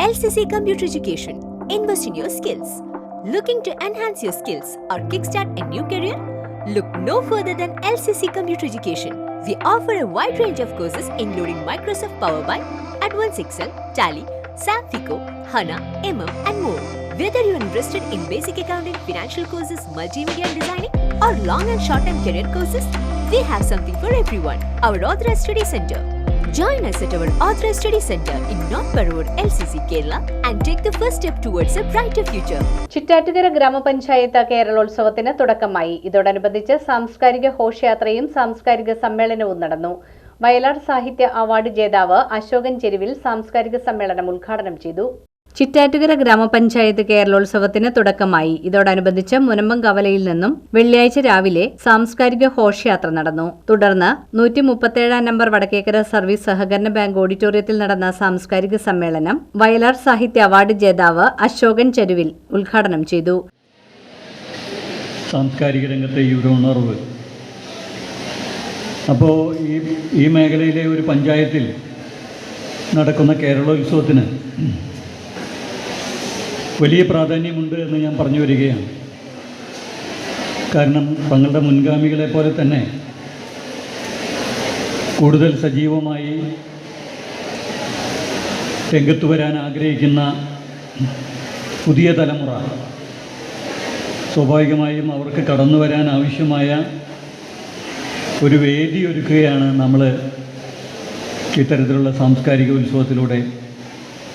LCC Computer Education. Invest in your skills. Looking to enhance your skills or kickstart a new career? Look no further than LCC Computer Education. We offer a wide range of courses including Microsoft Power BI, Advanced Excel, Tally, SAP FICO, HANA, and more. Whether you are interested in basic accounting, financial courses, multimedia designing, or long and short-term career courses, we have something for everyone. Our Authorized Study Center. Join us at our Authorized Study Center in North Parur, LCC, Kerala, and take the first step towards a brighter future. Chittattukara ഗ്രാമപഞ്ചായത്ത് കേരളോത്സവത്തിന് തുടക്കമായി. ഇതോടനുബന്ധിച്ച് സാംസ്കാരിക ഘോഷയാത്രയും സാംസ്കാരിക സമ്മേളനവും നടന്നു. വയലാർ സാഹിത്യ award ജേതാവ് അശോകൻ ചെരുവിൽ സാംസ്കാരിക സമ്മേളനം ഉദ്ഘാടനം ചെയ്തു. ചിറ്റാറ്റുകര ഗ്രാമപഞ്ചായത്ത് കേരളോത്സവത്തിന് തുടക്കമായി. ഇതോടനുബന്ധിച്ച് മുനമ്പം കവലയിൽ നിന്നും വെള്ളിയാഴ്ച രാവിലെ സാംസ്കാരിക ഘോഷയാത്ര നടന്നു. തുടർന്ന് 137 നമ്പർ വടക്കേക്കര സർവീസ് സഹകരണ ബാങ്ക് ഓഡിറ്റോറിയത്തിൽ നടന്ന സാംസ്കാരിക സമ്മേളനം വയലാർ സാഹിത്യ അവാർഡ് ജേതാവ് അശോകൻ ചെരുവിൽ ഉദ്ഘാടനം ചെയ്തു. സാംസ്കാരിക രംഗത്തെ ഈ ഒരു ഉണർവ് അപ്പോൾ ഈ മേഖലയിലെ ഒരു പഞ്ചായത്തിൽ നടക്കുന്ന കേരളോത്സവത്തിന് വലിയ പ്രാധാന്യമുണ്ട് എന്ന് ഞാൻ പറഞ്ഞു വരികയാണ്. കാരണം തങ്ങളുടെ മുൻഗാമികളെ പോലെ തന്നെ കൂടുതൽ സജീവമായി രംഗത്ത് വരാൻ ആഗ്രഹിക്കുന്ന പുതിയ തലമുറ സ്വാഭാവികമായും അവർക്ക് കടന്നു വരാൻ ആവശ്യമായ ഒരു വേദി ഒരുക്കുകയാണ് നമ്മൾ ഇത്തരത്തിലുള്ള സാംസ്കാരിക ഉത്സവത്തിലൂടെ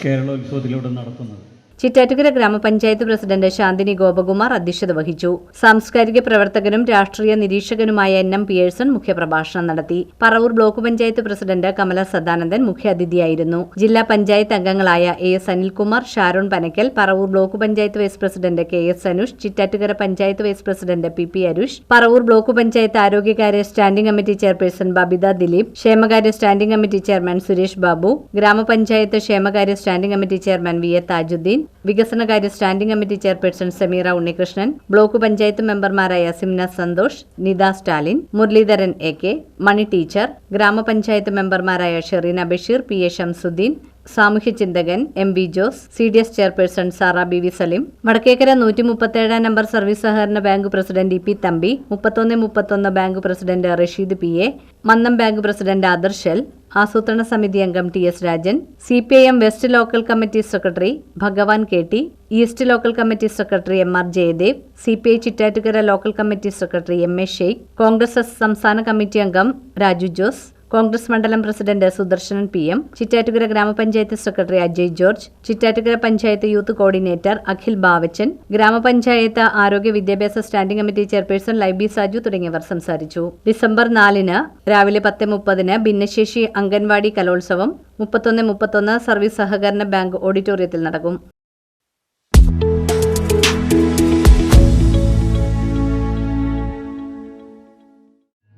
കേരളോത്സവത്തിലൂടെ നടത്തുന്നത്. ചിറ്റാറ്റുകര ഗ്രാമപഞ്ചായത്ത് പ്രസിഡന്റ് ശാന്തിനി ഗോപകുമാർ അധ്യക്ഷത വഹിച്ചു. സാംസ്കാരിക പ്രവർത്തകനും രാഷ്ട്രീയ നിരീക്ഷകനുമായ NM പിയേഴ്സൺ മുഖ്യപ്രഭാഷണം നടത്തി. പറവൂർ ബ്ലോക്ക് പഞ്ചായത്ത് പ്രസിഡന്റ് കമല സദാനന്ദൻ മുഖ്യാതിഥിയായിരുന്നു. ജില്ലാ പഞ്ചായത്ത് അംഗങ്ങളായ AS Anilkumar, Sharon Panakkal, Paravur block panchayat vice president KS Sanush, Chittattukara panchayat vice president PP Arush, Paravur block panchayat ആരോഗ്യകാര്യ standing committee chairperson Babitha Dileep, ക്ഷേമകാര്യ standing committee chairman Suresh Babu, ഗ്രാമപഞ്ചായത്ത് ക്ഷേമകാര്യ standing committee chairman VA Thajudheen, വികസനകാര്യ standing committee chairperson Sameera Unnikrishnan, block panchayat മെമ്പർമാരായ സിംന സന്തോഷ്, നിത സ്റ്റാലിൻ, മുരളീധരൻ AK, മണി ടീച്ചർ, ഗ്രാമപഞ്ചായത്ത് മെമ്പർമാരായ ഷെറീന ബഷീർ, PA ഷംസുദ്ദീൻ, സാമൂഹ്യ ചിന്തകൻ MV Jose, CDS chairperson Sara BV Salim, Vadakkekkara 137 number service സഹകരണ bank president EP Thampi, 3131 bank president Rasheed PA, Mannam bank president ആദർശൽ, ആസൂത്രണ സമിതി അംഗം TS Rajan, CPIM west local committee secretary Bhagavan KT, east local committee secretary MR Jayadev, CPI Chittattukara local committee secretary MA Sheikh, Congress സംസ്ഥാന committee അംഗം രാജു ജോസ്, കോൺഗ്രസ് മണ്ഡലം president Sudarsanan PM, Chittattukara ഗ്രാമപഞ്ചായത്ത് secretary Ajay George, Chittattukara panchayat youth coordinator Akhil Bavachan, ഗ്രാമപഞ്ചായത്ത് ആരോഗ്യ വിദ്യാഭ്യാസ standing committee chairperson Laiby Saju തുടങ്ങിയവർ സംസാരിച്ചു. ഡിസംബർ 4 രാവിലെ 10:30 ഭിന്നശേഷി അംഗൻവാടി കലോത്സവം 31:31 സർവീസ് സഹകരണ ബാങ്ക് ഓഡിറ്റോറിയത്തിൽ നടക്കും.